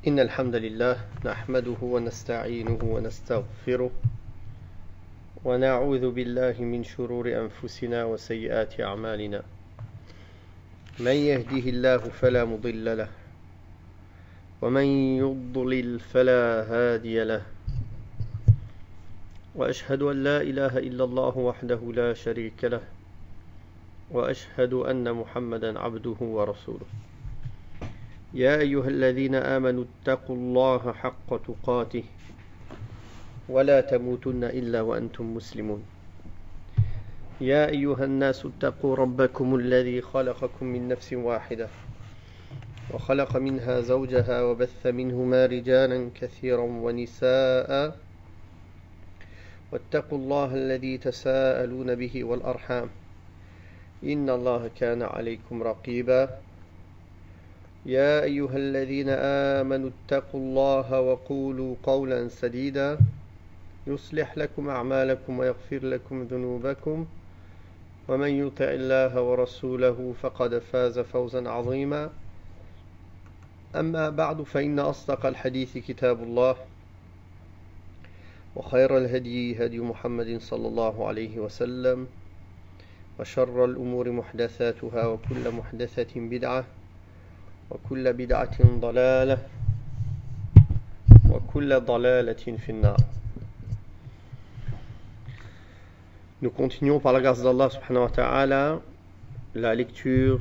إن الحمد لله نحمده ونستعينه ونستغفره ونعوذ بالله من شرور أنفسنا وسيئات أعمالنا من يهده الله فلا مضل له ومن يضلل فلا هادي له وأشهد أن لا إله إلا الله وحده لا شريك له وأشهد أن محمدا عبده ورسوله يا أيها الذين آمنوا اتقوا الله حق تقاته ولا تموتن إلا وأنتم مسلمون يا أيها الناس اتقوا ربكم الذي خلقكم من نفس واحدة وخلق منها زوجها وبث منهما رجالا كثيرا ونساء واتقوا الله الذي تساءلون به والأرحام إن الله كان عليكم رقيبا يا أيها الذين آمنوا اتقوا الله وقولوا قولا سديدا يصلح لكم أعمالكم ويغفر لكم ذنوبكم ومن يطع الله ورسوله فقد فاز فوزا عظيما أما بعد فإن أصدق الحديث كتاب الله وخير الهدي هدي محمد صلى الله عليه وسلم وشر الأمور محدثاتها وكل محدثة بدعة وكل بدعة ضلالة وكل ضلالة في النار. Nous continuons par la grâce d'Allah subhanahu wa ta'ala la lecture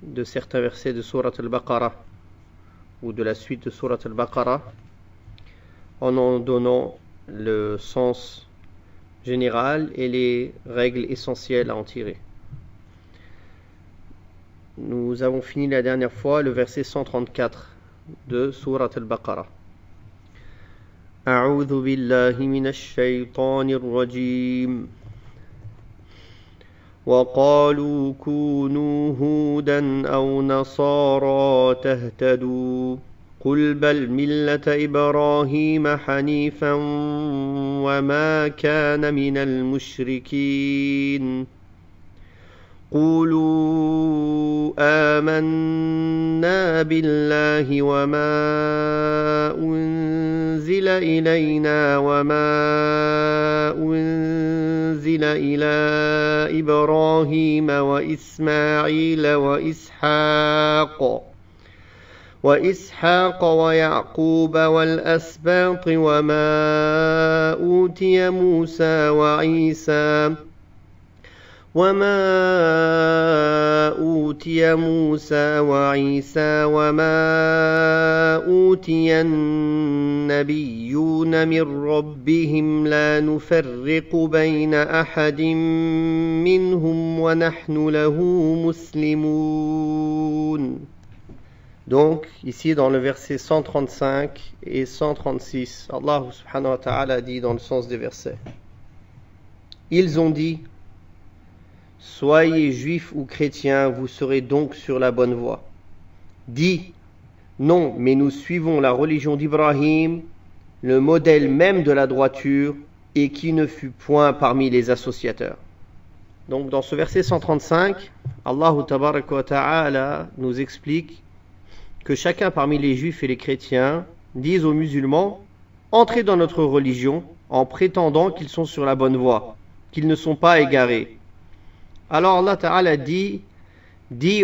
de certains versets de Surat al-Baqarah ou de la suite de Surat al-Baqarah en donnant le sens général et les règles essentielles à en tirer. Nous avons fini la dernière fois le verset 134 de Surat al-Baqarah. أعوذ بالله من الشيطان الرجيم وقالوا كونوا هودا أو نصارى تهتدوا قل بل ملة إبراهيم حنيفا وما كان من المشركين قولوا آمنا بالله وما أنزل إلينا وما أنزل إلى إبراهيم وإسماعيل وإسحاق ويعقوب والأسباط وما أوتي موسى وعيسى وما أوتي النبيون من ربهم لا نفرق بين أحد منهم ونحن له مسلمون. Donc, ici dans le verset 135 et 136, Allah subhanahu wa ta'ala dit dans le sens des versets: Ils ont dit: Soyez juifs ou chrétiens, vous serez donc sur la bonne voie. Dis: non, mais nous suivons la religion d'Ibrahim, le modèle même de la droiture, et qui ne fut point parmi les associateurs. Donc dans ce verset 135, Allah tabaraka wa ta'ala nous explique que chacun parmi les juifs et les chrétiens disent aux musulmans: entrez dans notre religion en prétendant qu'ils sont sur la bonne voie, qu'ils ne sont pas égarés. Alors Allah Ta'ala dit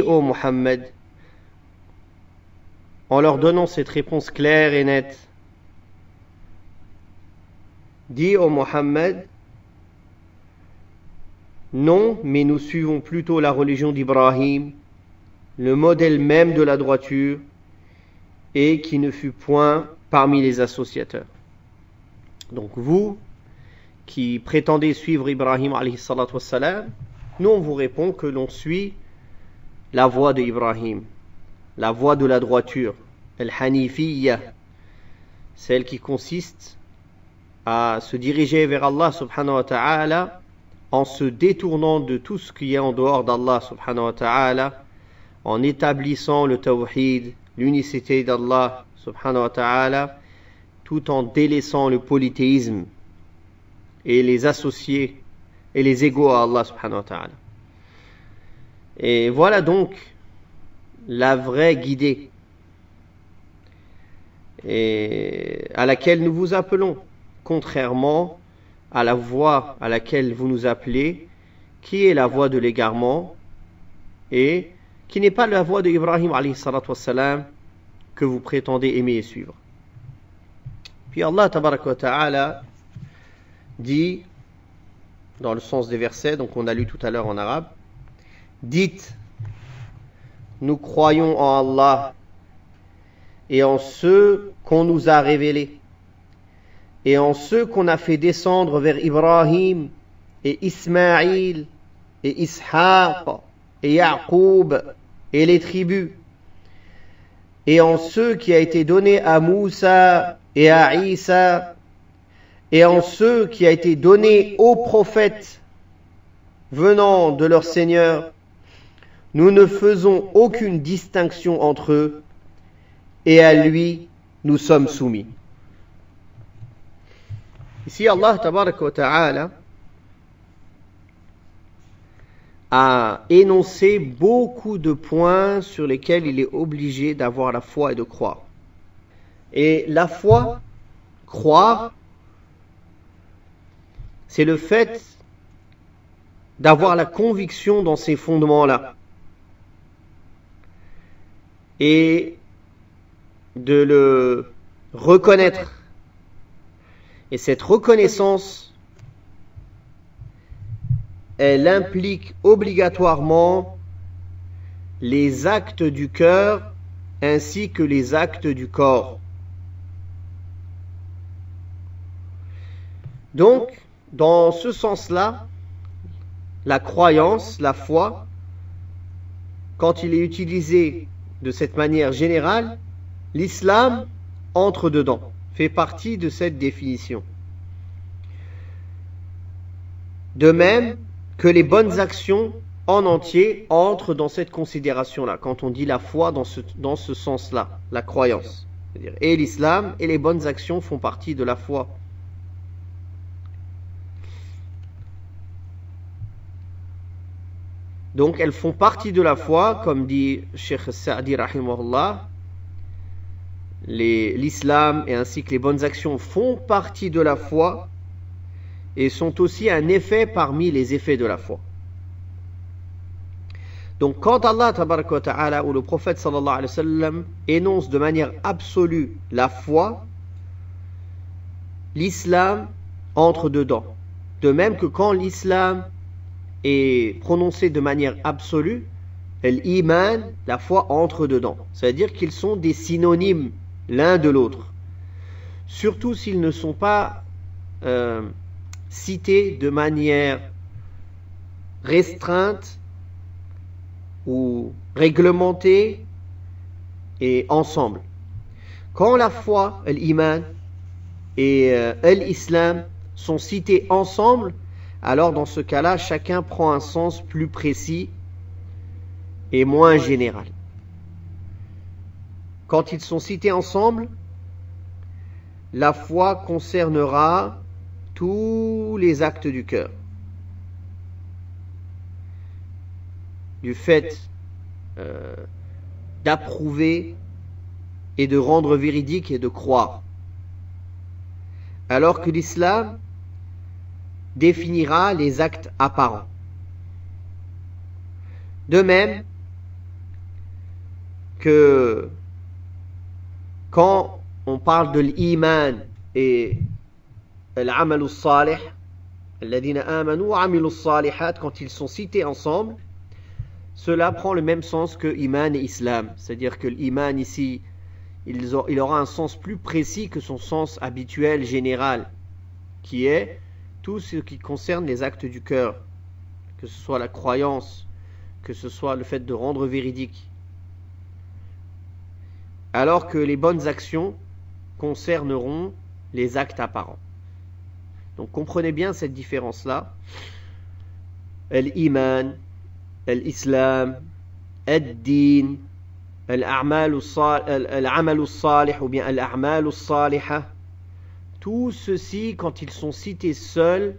ô Muhammad, en leur donnant cette réponse claire et nette, dis ô Muhammad, non, mais nous suivons plutôt la religion d'Ibrahim, le modèle même de la droiture, et qui ne fut point parmi les associateurs. Donc vous, qui prétendez suivre Ibrahim alayhi salatu wassalam, nous on vous répond que l'on suit la voie de Ibrahim, la voie de la droiture, al-hanifiyya, celle qui consiste à se diriger vers Allah subhanahu wa ta'ala en se détournant de tout ce qui est en dehors d'Allah subhanahu wa ta'ala, en établissant le tawhid, l'unicité d'Allah subhanahu wa ta'ala, tout en délaissant le polythéisme et les associés et les égaux à Allah subhanahu wa ta'ala. Et voilà donc la vraie guidée. et à laquelle nous vous appelons, contrairement à la voie à laquelle vous nous appelez, qui est la voie de l'égarement et qui n'est pas la voie de Ibrahim alayhi salatu wassalam que vous prétendez aimer et suivre. Puis Allah tabaraka wa ta'ala dit, dans le sens des versets, donc on a lu tout à l'heure en arabe, dites, nous croyons en Allah et en ceux qu'on nous a révélés et en ceux qu'on a fait descendre vers Ibrahim et Ismaïl et Ishaq et Yaqub et les tribus et en ceux qui a été donné à Moussa et à Isa et en ceux qui a été donné aux prophètes venant de leur Seigneur. Nous ne faisons aucune distinction entre eux et à lui nous sommes soumis. Ici Allah tabaraka wa ta'ala a énoncé beaucoup de points sur lesquels il est obligé d'avoir la foi et de croire. Et la foi, croire, c'est le fait d'avoir la conviction dans ces fondements-là et de le reconnaître. Et cette reconnaissance, elle implique obligatoirement les actes du cœur ainsi que les actes du corps. Donc, dans ce sens-là, la croyance, la foi, quand il est utilisé de cette manière générale, l'islam entre dedans, fait partie de cette définition. De même que les bonnes actions en entier entrent dans cette considération-là, quand on dit la foi dans ce sens-là, la croyance. C'est-à-dire, et l'islam et les bonnes actions font partie de la foi. Donc elles font partie de la foi, comme dit Cheikh Sa'di rahimahullah, l'islam et ainsi que les bonnes actions font partie de la foi et sont aussi un effet parmi les effets de la foi. Donc quand Allah tabaraka wa ta'ala ou le prophète sallallahu alayhi wa sallam énonce de manière absolue la foi, l'islam entre dedans. De même que quand l'islam est prononcé de manière absolue, l'iman, la foi, entre dedans. C'est-à-dire qu'ils sont des synonymes l'un de l'autre. Surtout s'ils ne sont pas cités de manière restreinte ou réglementée et ensemble. Quand la foi, l'iman et l'islam sont cités ensemble, alors dans ce cas-là, chacun prend un sens plus précis et moins général. Quand ils sont cités ensemble, la foi concernera tous les actes du cœur. Du fait d'approuver et de rendre véridique et de croire. Alors que l'islam définira les actes apparents. De même que quand on parle de l'iman et l'amal salih, alladhina amanu wa amilu salihat, quand ils sont cités ensemble, cela prend le même sens que iman et islam. C'est-à-dire que l'iman ici, il aura un sens plus précis que son sens habituel, général, qui est tout ce qui concerne les actes du cœur, que ce soit la croyance, que ce soit le fait de rendre véridique. Alors que les bonnes actions concerneront les actes apparents. Donc comprenez bien cette différence-là. L'iman, l'islam, ad-din, l'amalu salih ou bien l'amalu salihah, tout ceci, quand ils sont cités seuls,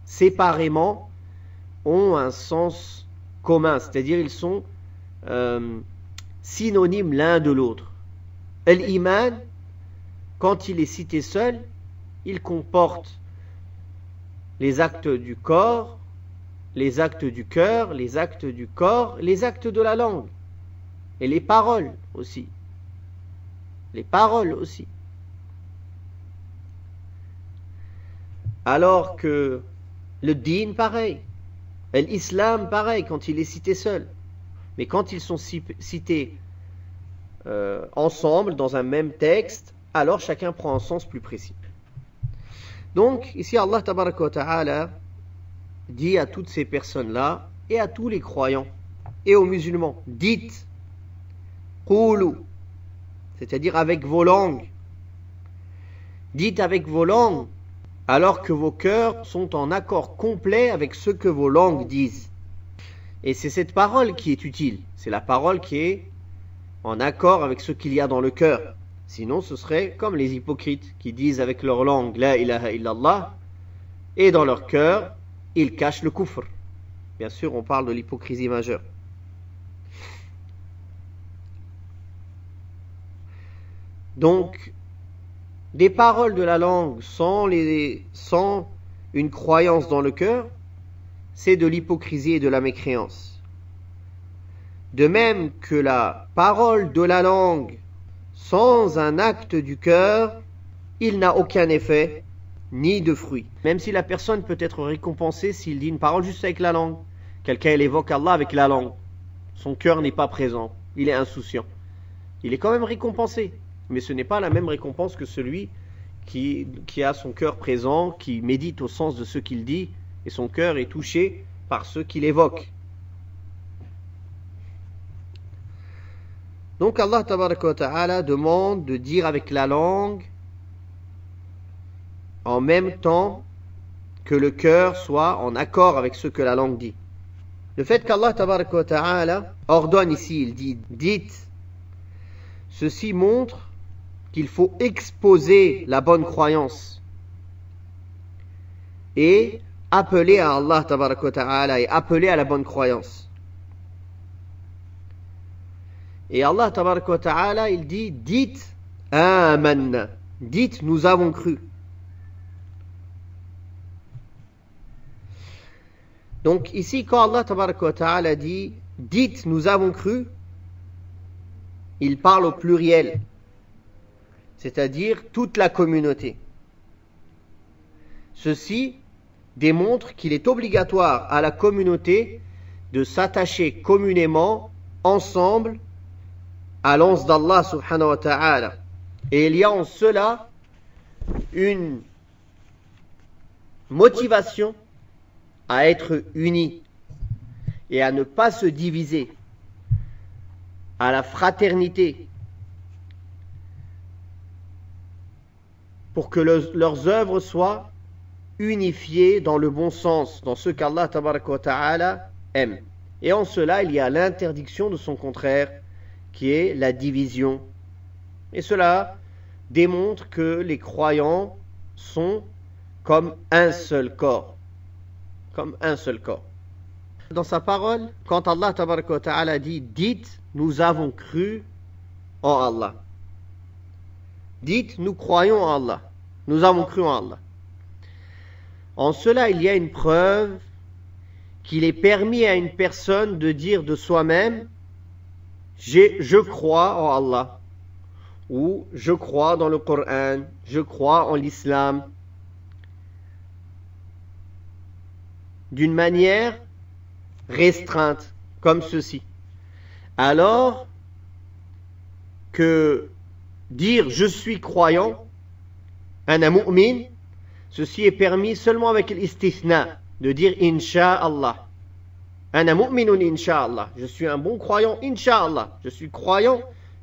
séparément, ont un sens commun, c'est-à-dire ils sont synonymes l'un de l'autre. L'iman, quand il est cité seul, il comporte les actes du corps, les actes du cœur, les actes du corps, les actes de la langue. Et les paroles aussi. Les paroles aussi. Alors que le din, pareil. L'islam, pareil, quand il est cité seul. Mais quand ils sont cités ensemble, dans un même texte, alors chacun prend un sens plus précis. Donc, ici, Allah tabaraka wa ta'ala dit à toutes ces personnes-là, et à tous les croyants, et aux musulmans, dites, qulu, c'est-à-dire avec vos langues. Dites avec vos langues, alors que vos cœurs sont en accord complet avec ce que vos langues disent. Et c'est cette parole qui est utile. C'est la parole qui est en accord avec ce qu'il y a dans le cœur. Sinon, ce serait comme les hypocrites qui disent avec leur langue La ilaha illallah, et dans leur cœur, ils cachent le kufr. Bien sûr, on parle de l'hypocrisie majeure. Donc, des paroles de la langue sans une croyance dans le cœur, c'est de l'hypocrisie et de la mécréance. De même que la parole de la langue sans un acte du cœur, il n'a aucun effet ni de fruit. Même si la personne peut être récompensée s'il dit une parole juste avec la langue. Quelqu'un il évoque Allah avec la langue. Son cœur n'est pas présent. Il est insouciant. Il est quand même récompensé. Mais ce n'est pas la même récompense que celui qui a son cœur présent, qui médite au sens de ce qu'il dit, et son cœur est touché par ce qu'il évoque. Donc Allah tabaraka wa ta'ala demande de dire avec la langue en même temps que le cœur soit en accord avec ce que la langue dit. Le fait qu'Allah tabaraka wa ta'ala ordonne ici, il dit dites, ceci montre qu'il faut exposer la bonne croyance et appeler à Allah tabaraka wa ta'ala et appeler à la bonne croyance. Et Allah tabaraka wa ta'ala il dit dites amanna, dites nous avons cru. Donc ici quand Allah tabaraka wa ta'ala dit dites nous avons cru, il parle au pluriel, c'est-à-dire toute la communauté. Ceci démontre qu'il est obligatoire à la communauté de s'attacher communément, ensemble, à l'anse d'Allah subhanahu wa ta'ala. Et il y a en cela une motivation à être unis et à ne pas se diviser, à la fraternité, pour que leurs œuvres soient unifiées dans le bon sens, dans ce qu'Allah tabaraka wa ta'ala aime. Et en cela, il y a l'interdiction de son contraire, qui est la division. Et cela démontre que les croyants sont comme un seul corps. Comme un seul corps. Dans sa parole, quand Allah tabaraka wa ta'ala dit « Dites, nous avons cru en Allah ». Dites, nous croyons en Allah. Nous avons cru en Allah. En cela, il y a une preuve qu'il est permis à une personne de dire de soi-même « Je crois en Allah » ou « Je crois dans le Coran »,« Je crois en l'islam » d'une manière restreinte, comme ceci. Alors que dire je suis croyant, ana mu'min, ceci est permis seulement avec l'istithna, de dire insha'Allah. Ana mu'minun insha'Allah. Je suis un bon croyant, insha'Allah. Je suis croyant,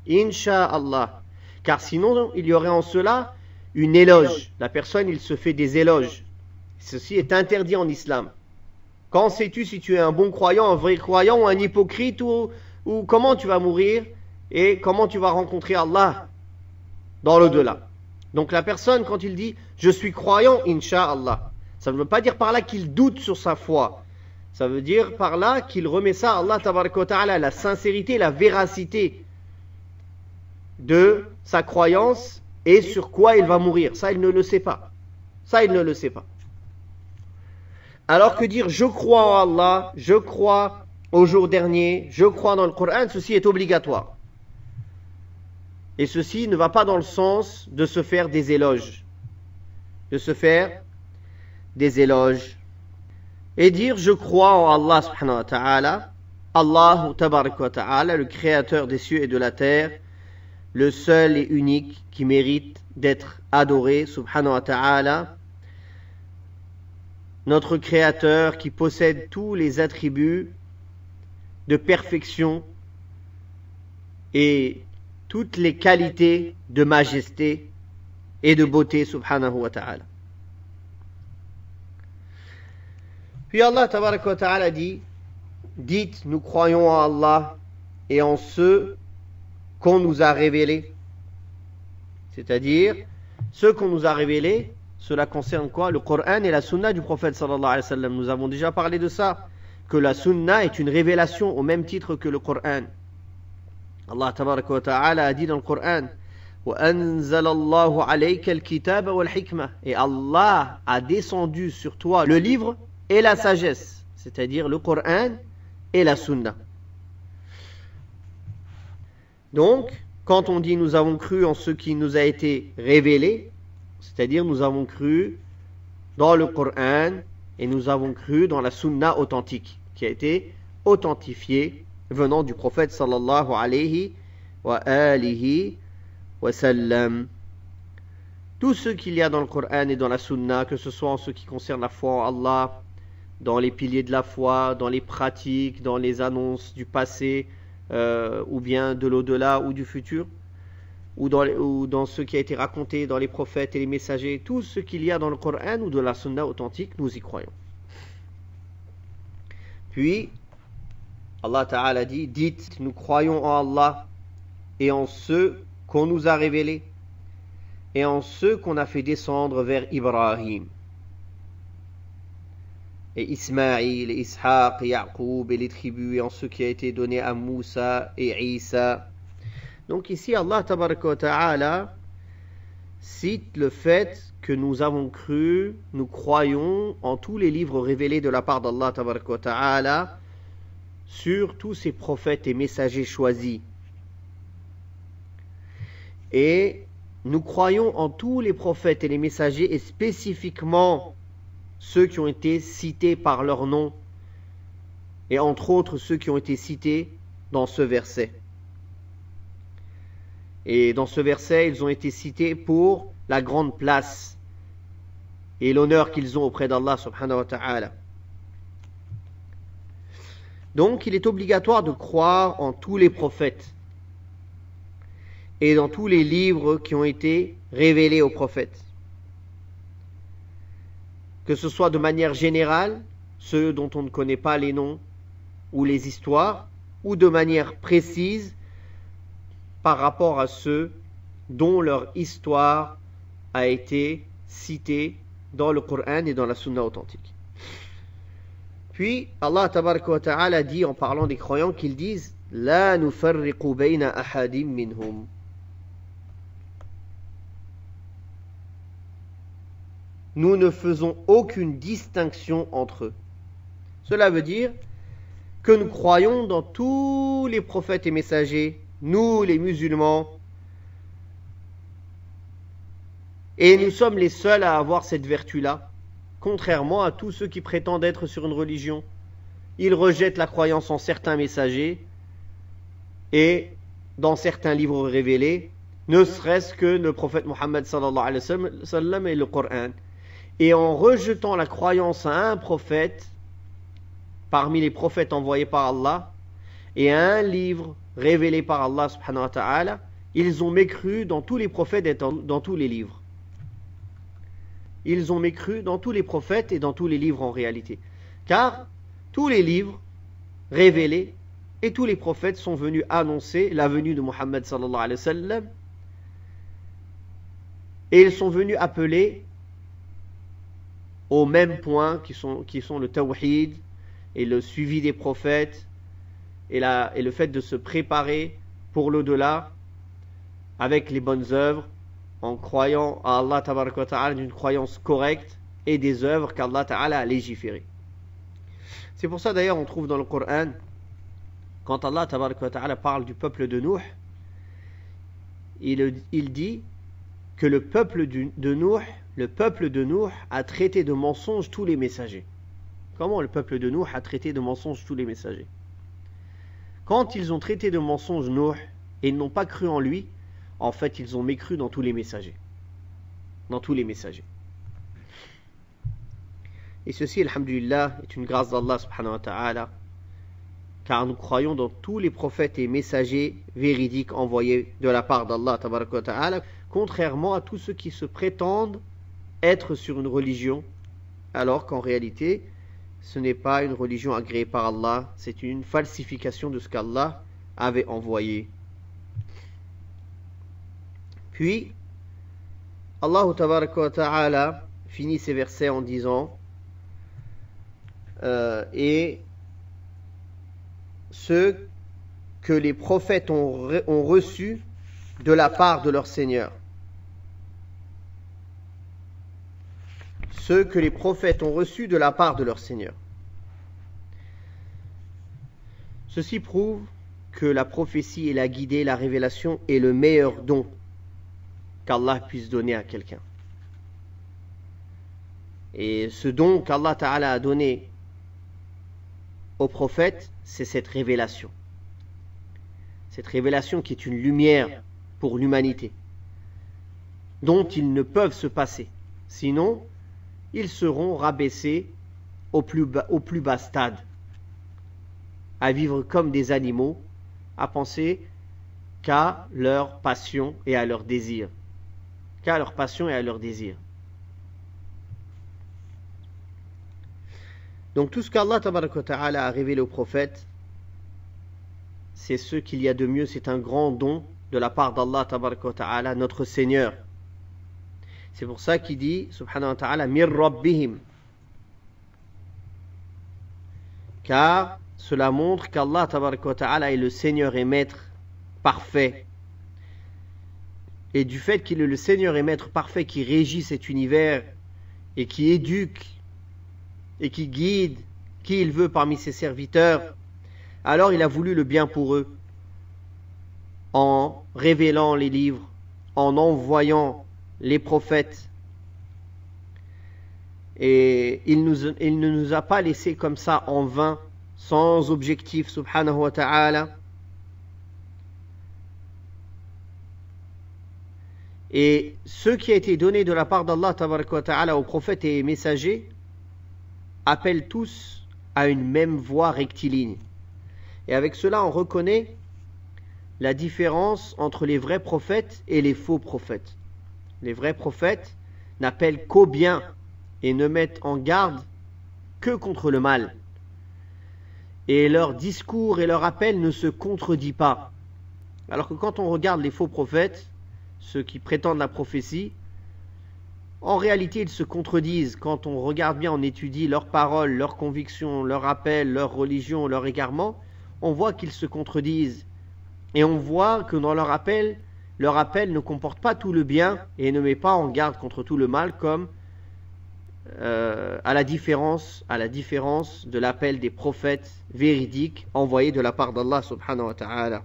insha'Allah. Car sinon, il y aurait en cela une éloge. La personne, il se fait des éloges. Ceci est interdit en islam. Quand sais-tu si tu es un bon croyant, un vrai croyant ou un hypocrite ou comment tu vas mourir et comment tu vas rencontrer Allah dans l'au-delà. Donc la personne, quand il dit « Je suis croyant, insha'Allah », ça ne veut pas dire par là qu'il doute sur sa foi. Ça veut dire par là qu'il remet ça à Allah tabaraka wa ta'ala, la sincérité, la véracité de sa croyance et sur quoi il va mourir. Ça, il ne le sait pas. Ça, il ne le sait pas. Alors que dire je crois en Allah, je crois au jour dernier, je crois dans le Coran, ceci est obligatoire. Et ceci ne va pas dans le sens de se faire des éloges. De se faire des éloges. Et dire je crois en Allah subhanahu wa ta'ala, Allah tabarak wa ta'ala, le créateur des cieux et de la terre, le seul et unique qui mérite d'être adoré subhanahu wa ta'ala, notre créateur qui possède tous les attributs de perfection et toutes les qualités de majesté et de beauté subhanahu wa ta'ala. Puis Allah tabaraka wa ta'ala dit, dites nous croyons en Allah et en ce qu'on nous a révélé. C'est-à-dire, ce qu'on nous a révélé, cela concerne quoi? Le Coran et la Sunna du prophète sallallahu alayhi wa sallam. Nous avons déjà parlé de ça, que la Sunna est une révélation au même titre que le Coran. Allah tabaraka wa ta'ala a dit dans le Coran, وَأَنزَلَ اللَّهُ عَلَيْكَ الْكِتَابَ وَالْحِكْمَةِ, et Allah a descendu sur toi le livre et la sagesse, c'est-à-dire le Coran et la Sunna. Donc, quand on dit nous avons cru en ce qui nous a été révélé, c'est-à-dire nous avons cru dans le Coran et nous avons cru dans la Sunna authentique, qui a été authentifiée venant du prophète sallallahu alayhi wa alihi wa sallam. Tout ce qu'il y a dans le Coran et dans la Sunna, que ce soit en ce qui concerne la foi en Allah, dans les piliers de la foi, dans les pratiques, dans les annonces du passé, ou bien de l'au-delà ou du futur, ou dans ce qui a été raconté dans les prophètes et les messagers, tout ce qu'il y a dans le Coran ou de la Sunna authentique, nous y croyons. Puis, Allah Ta'ala dit, dites, nous croyons en Allah et en ce qu'on nous a révélé et en ce qu'on a fait descendre vers Ibrahim et Ismaïl, et Ishaq, et Yaqub et les tribus, et en ce qui a été donné à Moussa et Isa. Donc ici, Allah tabaraka wa ta'ala cite le fait que nous avons cru, nous croyons en tous les livres révélés de la part d'Allah tabaraka wa ta'ala sur tous ces prophètes et messagers choisis. Et nous croyons en tous les prophètes et les messagers, et spécifiquement ceux qui ont été cités par leur nom, et entre autres ceux qui ont été cités dans ce verset. Et dans ce verset, ils ont été cités pour la grande place et l'honneur qu'ils ont auprès d'Allah subhanahu wa ta'ala. Donc, il est obligatoire de croire en tous les prophètes et dans tous les livres qui ont été révélés aux prophètes. Que ce soit de manière générale, ceux dont on ne connaît pas les noms ou les histoires, ou de manière précise par rapport à ceux dont leur histoire a été citée dans le Coran et dans la Sunna authentique. Puis Allah tabaraka wa ta'ala dit en parlant des croyants qu'ils disent La nufarriqu bayna ahadim minhum. Nous ne faisons aucune distinction entre eux. Cela veut dire que nous croyons dans tous les prophètes et messagers, nous les musulmans, et nous sommes les seuls à avoir cette vertu-là, contrairement à tous ceux qui prétendent être sur une religion. Ils rejettent la croyance en certains messagers et dans certains livres révélés, ne serait-ce que le prophète Mohammed sallallahu alayhi wa sallam et le Coran. Et en rejetant la croyance à un prophète, parmi les prophètes envoyés par Allah, et à un livre révélé par Allah subhanahu wa ta'ala, ils ont mécru dans tous les prophètes et dans tous les livres. Ils ont mécru dans tous les prophètes et dans tous les livres en réalité. Car tous les livres révélés et tous les prophètes sont venus annoncer la venue de Mohammed sallallahu alayhi wa sallam, et ils sont venus appeler aux mêmes points qui sont le tawhid et le suivi des prophètes et le fait de se préparer pour l'au-delà avec les bonnes œuvres, en croyant à Allah tabaraka wa ta'ala d'une croyance correcte et des œuvres qu'Allah ta'ala a légiférées. C'est pour ça d'ailleurs on trouve dans le Coran, quand Allah tabaraka wa ta'ala parle du peuple de Nuh, il dit que le peuple de Nuh a traité de mensonges tous les messagers. Comment le peuple de Nuh a traité de mensonges tous les messagers? Quand ils ont traité de mensonges Nuh et ils n'ont pas cru en lui, en fait ils ont mécru dans tous les messagers. Dans tous les messagers. Et ceci, alhamdulillah, est une grâce d'Allah subhanahu wa ta'ala, car nous croyons dans tous les prophètes et messagers véridiques envoyés de la part d'Allah tabaraka wa ta'ala, contrairement à tous ceux qui se prétendent être sur une religion, alors qu'en réalité, ce n'est pas une religion agréée par Allah, c'est une falsification de ce qu'Allah avait envoyé. Puis, Allah tabaraka wa ta'ala finit ces versets en disant et ceux que les prophètes ont reçus de la part de leur Seigneur. Ceux que les prophètes ont reçus de la part de leur Seigneur. Ceci prouve que la prophétie et la guidée, la révélation est le meilleur don qu'Allah puisse donner à quelqu'un. Et ce don qu'Allah Ta'ala a donné aux prophètes, c'est cette révélation. Cette révélation qui est une lumière pour l'humanité, dont ils ne peuvent se passer. Sinon, ils seront rabaissés au plus bas stade, à vivre comme des animaux, à penser qu'à leur passion et à leur désir. Qu'à leur passion et à leur désir. Donc tout ce qu'Allah tabaraka wa ta'ala a révélé aux prophètes, c'est ce qu'il y a de mieux, c'est un grand don de la part d'Allah tabaraka wa ta'ala, notre Seigneur. C'est pour ça qu'il dit, subhanahu wa ta'ala, mir rabbihim. Car cela montre qu'Allah tabaraka wa ta'ala est le Seigneur et Maître parfait. Et du fait qu'il est le Seigneur et Maître parfait qui régit cet univers et qui éduque et qui guide qui il veut parmi ses serviteurs, alors il a voulu le bien pour eux en révélant les livres, en envoyant les prophètes. Et il ne nous a pas laissés comme ça en vain, sans objectif, subhanahu wa ta'ala. Et ce qui a été donné de la part d'Allah tabaraka wa ta'ala aux prophètes et messagers appellent tous à une même voie rectiligne. Et avec cela, on reconnaît la différence entre les vrais prophètes et les faux prophètes. Les vrais prophètes n'appellent qu'au bien et ne mettent en garde que contre le mal. Et leur discours et leur appel ne se contredit pas. Alors que quand on regarde les faux prophètes, ceux qui prétendent la prophétie, en réalité ils se contredisent. Quand on regarde bien, on étudie leurs paroles, leurs convictions, leurs appels, leur religion, leur égarement, on voit qu'ils se contredisent. Et on voit que dans leur appel ne comporte pas tout le bien et ne met pas en garde contre tout le mal, comme à la différence de l'appel des prophètes véridiques envoyés de la part d'Allah subhanahu wa ta'ala.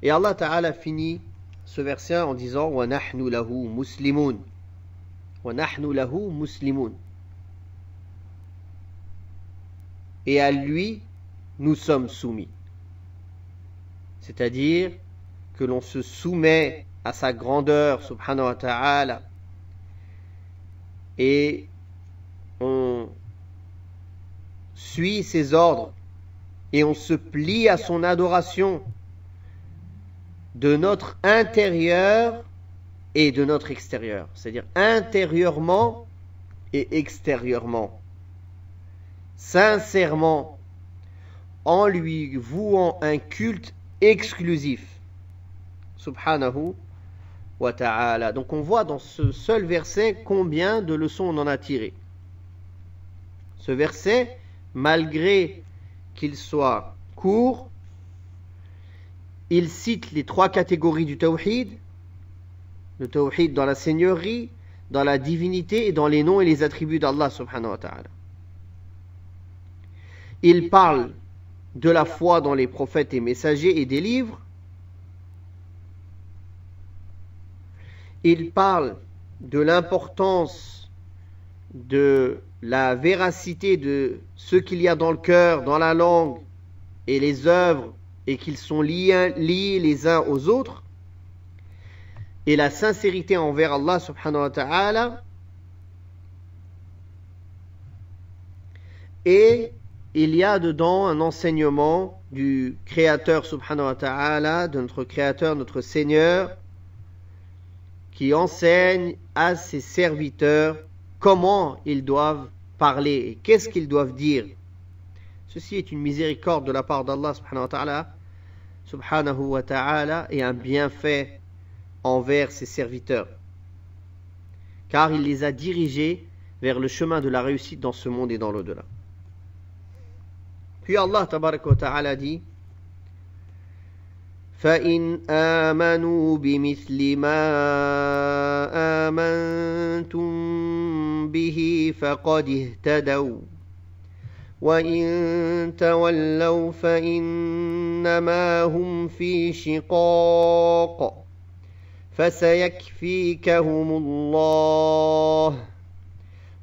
Et Allah ta'ala finit ce verset en disant wa nahnu lahu muslimun. Wa nahnu lahu muslimun. Et à lui nous sommes soumis. C'est-à-dire que l'on se soumet à sa grandeur subhanahu wa ta'ala et on suit ses ordres et on se plie à son adoration de notre intérieur et de notre extérieur, c'est-à-dire intérieurement et extérieurement, sincèrement, en lui vouant un culte exclusif, subhanahu wa ta'ala. Donc on voit dans ce seul verset combien de leçons on en a tiré. Ce verset, malgré qu'il soit court, il cite les 3 catégories du tawhid, le tawhid dans la seigneurie, dans la divinité et dans les noms et les attributs d'Allah subhanahu wa ta'ala. Il parle de la foi dans les prophètes et messagers et des livres. Il parle de l'importance de la véracité de ce qu'il y a dans le cœur, dans la langue et les œuvres, et qu'ils sont liés les uns aux autres, et la sincérité envers Allah subhanahu wa ta'ala, et il y a dedans un enseignement du Créateur subhanahu wa ta'ala, de notre Créateur, notre Seigneur, qui enseigne à ses serviteurs comment ils doivent parler et qu'est-ce qu'ils doivent dire. Ceci est une miséricorde de la part d'Allah subhanahu wa ta'ala et un bienfait envers ses serviteurs, car il les a dirigés vers le chemin de la réussite dans ce monde et dans l'au-delà. Puis Allah tabaraka wa ta'ala dit: فَإِنْ آمَنُوا بِمِثْلِ مَا آمَنْتُمْ بِهِ فَقَدِ اهْتَدَوْا وَإِنْ تَوَلَّوْا فَإِنَّمَا هُمْ فِي شِقَاقٍ فَسَيَكْفِيكَهُمُ اللَّهُ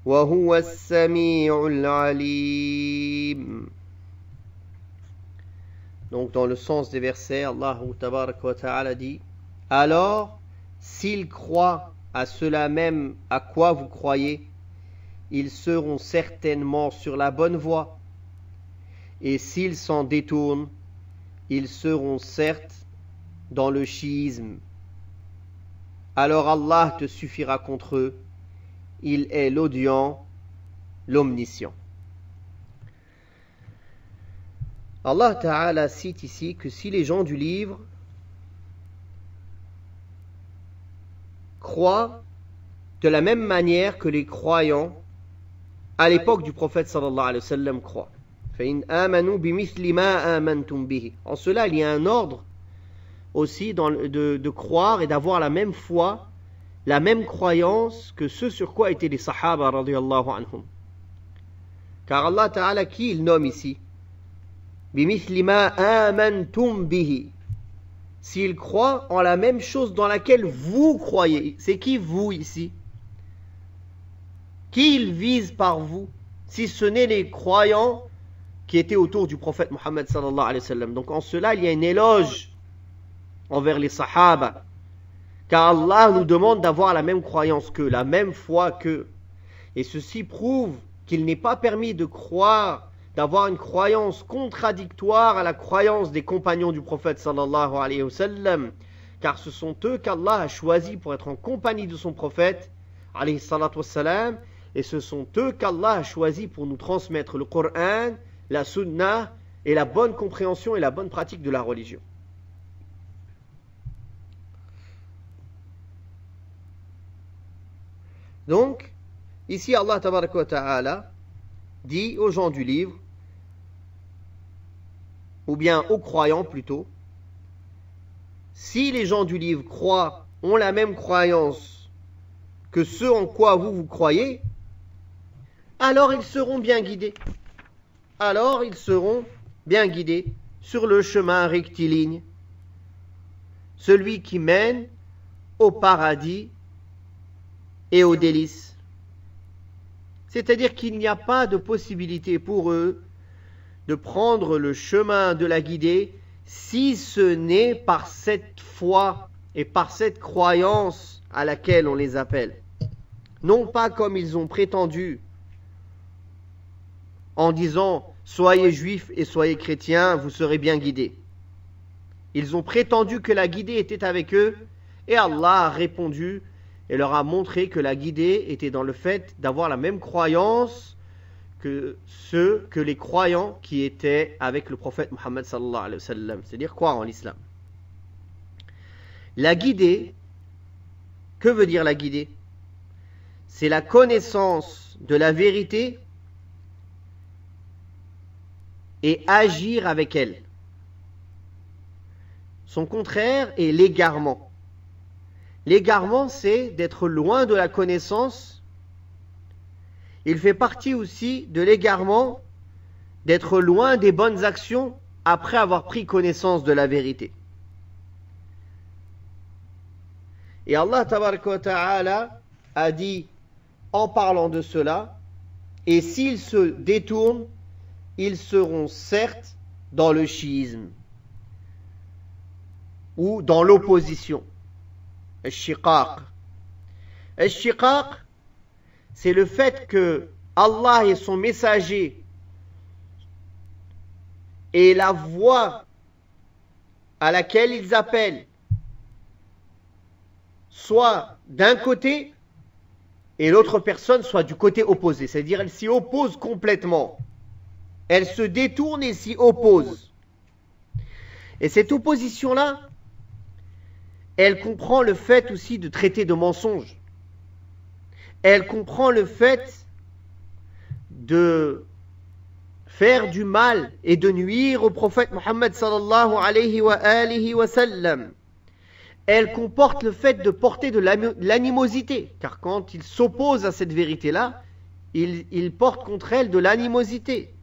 وَهُوَ السَّمِيعُ الْعَلِيمُ. Donc dans le sens des versets, Allah tabaraka wa ta'ala dit: alors, s'ils croient à cela même à quoi vous croyez, ils seront certainement sur la bonne voie, et s'ils s'en détournent, ils seront certes dans le chiisme. Alors Allah te suffira contre eux, il est l'audient, l'omniscient. Allah Ta'ala cite ici que si les gens du livre croient de la même manière que les croyants à l'époque du prophète sallallahu alayhi wa sallam croient. فَإِنْ آمَنُوا بِمِثْلِ مَا آمَنْتُمْ بِهِ. En cela, il y a un ordre aussi de croire et d'avoir la même foi, la même croyance que ce sur quoi étaient les sahaba radiyallahu anhum. Car Allah Ta'ala, qui il nomme ici? بِمِثْلِ مَا آمَنْتُمْ بِهِ. S'ils croient en la même chose dans laquelle vous croyez. C'est qui vous ici? Qui il vise par vous? Si ce n'est les croyants qui étaient autour du prophète Muhammad sallallahu alayhi wa sallam. Donc en cela, il y a un éloge envers les sahaba. Car Allah nous demande d'avoir la même croyance qu'eux, la même foi qu'eux. Et ceci prouve qu'il n'est pas permis de croire, d'avoir une croyance contradictoire à la croyance des compagnons du prophète sallallahu alayhi wa sallam, car ce sont eux qu'Allah a choisis pour être en compagnie de son prophète alayhi salatu wassalam, et ce sont eux qu'Allah a choisis pour nous transmettre le Coran, la Sunna et la bonne compréhension et la bonne pratique de la religion. Donc, ici Allah tabaraka wa ta'ala dit aux gens du livre, ou bien aux croyants plutôt, si les gens du livre croient, ont la même croyance que ce en quoi vous croyez, alors ils seront bien guidés. Alors ils seront bien guidés sur le chemin rectiligne, celui qui mène au paradis et aux délices. C'est-à-dire qu'il n'y a pas de possibilité pour eux de prendre le chemin de la guidée si ce n'est par cette foi et par cette croyance à laquelle on les appelle. Non pas comme ils ont prétendu en disant « Soyez juifs et soyez chrétiens, vous serez bien guidés ». Ils ont prétendu que la guidée était avec eux et Allah a répondu et leur a montré que la guidée était dans le fait d'avoir la même croyance que les croyants qui étaient avec le prophète Muhammad sallallahu alayhi wa sallam, c'est-à-dire croire en l'islam. La guidée, que veut dire la guidée? C'est la connaissance de la vérité et agir avec elle. son contraire est l'égarement. L'égarement, c'est d'être loin de la connaissance. Il fait partie aussi de l'égarement d'être loin des bonnes actions après avoir pris connaissance de la vérité. Et Allah tabaraka wa ta'ala a dit en parlant de cela, et s'ils se détournent, ils seront certes dans le chiisme ou dans l'opposition. Al-shiqaq. Al-shiqaq, c'est le fait que Allah et son messager et la voie à laquelle ils appellent soit d'un côté et l'autre personne soit du côté opposé. C'est-à-dire elle s'y oppose complètement. Elle se détourne et s'y oppose. Et cette opposition-là, elle comprend le fait aussi de traiter de mensonge. Elle comprend le fait de faire du mal et de nuire au prophète Mohammed sallallahu alayhi wa sallam. Elle comporte le fait de porter de l'animosité, car quand il s'oppose à cette vérité-là, il porte contre elle de l'animosité.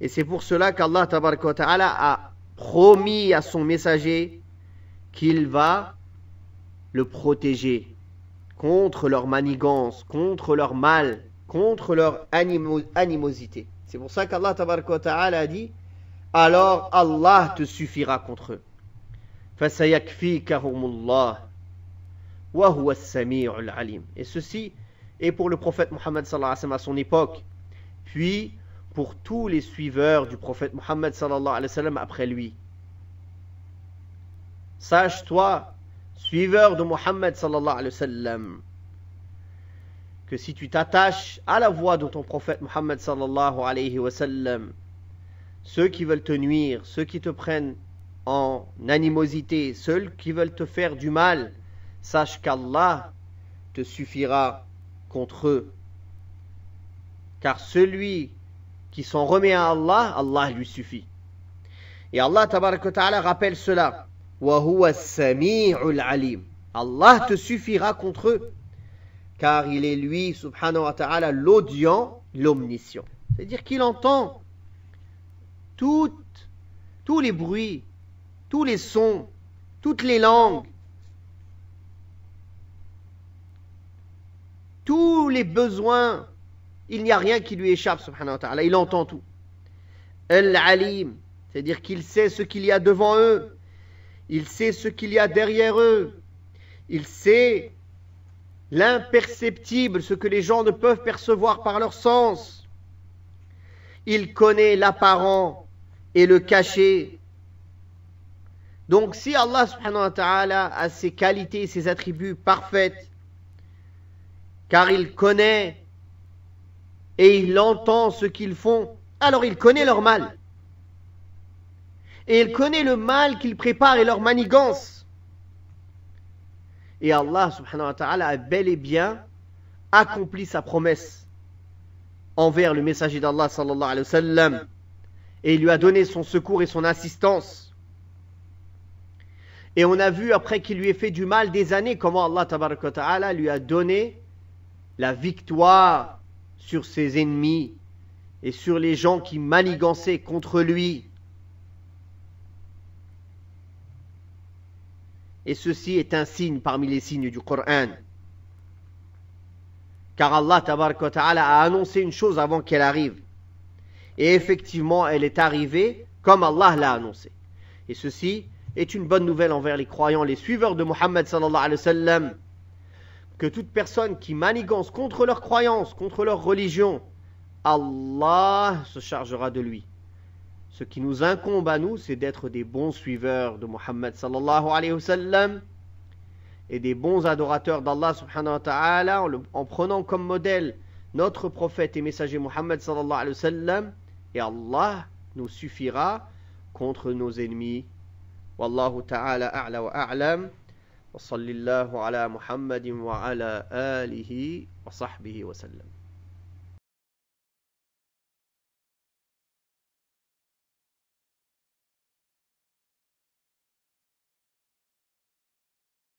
Et c'est pour cela qu'Allah tabaraka wa ta'ala a promis à son messager qu'il va le protéger contre leur manigance, contre leur mal, contre leur animosité. C'est pour ça qu'Allah tabaraka wa ta'ala a dit alors Allah te suffira contre eux. فَسَيَكْفِيكَهُمُ اللَّهُ وَهُوَ السَّمِيعُ الْعَلِيمُ. Et ceci est pour le prophète Mohammed sallallahu alayhi wa sallam à son époque, puis pour tous les suiveurs du prophète Mohammed sallallahu alayhi wa sallam après lui. Sache-toi, suiveur de Mohammed sallallahu alayhi wa sallam, que si tu t'attaches à la voie de ton prophète Mohammed sallallahu alayhi wa sallam, ceux qui veulent te nuire, ceux qui te prennent en animosité, ceux qui veulent te faire du mal, sache qu'Allah te suffira contre eux. Car celui qui s'en remet à Allah, Allah lui suffit. Et Allah tabaraka wa ta'ala rappelle cela. Wa huwa as-sami'ul alim. Allah te suffira contre eux, car il est lui, subhanahu wa ta'ala, l'audient, l'omniscient. C'est-à-dire qu'il entend tous les bruits, tous les sons, toutes les langues, tous les besoins. Il n'y a rien qui lui échappe, subhanahu wa ta'ala. Il entend tout. Al-alim, c'est-à-dire qu'il sait ce qu'il y a devant eux. Il sait ce qu'il y a derrière eux. Il sait l'imperceptible, ce que les gens ne peuvent percevoir par leur sens. Il connaît l'apparent et le caché. Donc si Allah subhanahu wa ta'ala a ses qualités et ses attributs parfaits, car il connaît et il entend ce qu'ils font, alors il connaît leur mal. Et il connaît le mal qu'ils préparent et leur manigance. Et Allah subhanahu wa ta'ala a bel et bien accompli sa promesse envers le messager d'Allah sallallahu alayhi wa sallam. Et il lui a donné son secours et son assistance. Et on a vu après qu'il lui ait fait du mal des années comment Allah tabaraka wa ta'ala lui a donné la victoire sur ses ennemis et sur les gens qui manigançaient contre lui. Et ceci est un signe parmi les signes du Coran. Car Allah tabaraka wa ta'ala a annoncé une chose avant qu'elle arrive. Et effectivement, elle est arrivée comme Allah l'a annoncé. Et ceci est une bonne nouvelle envers les croyants, les suiveurs de Mohammed sallallahu alayhi wa sallam, que toute personne qui manigance contre leur croyance, contre leur religion, Allah se chargera de lui. Ce qui nous incombe à nous, c'est d'être des bons suiveurs de Mohammed sallallahu alayhi wa sallam et des bons adorateurs d'Allah subhanahu wa ta'ala en prenant comme modèle notre prophète et messager Mohammed sallallahu alayhi wa sallam, et Allah nous suffira contre nos ennemis. Wallahu ta'ala a'la wa a'lam. Wa sallallahu ala Muhammadin wa ala alihi wa sahbihi wa sallam.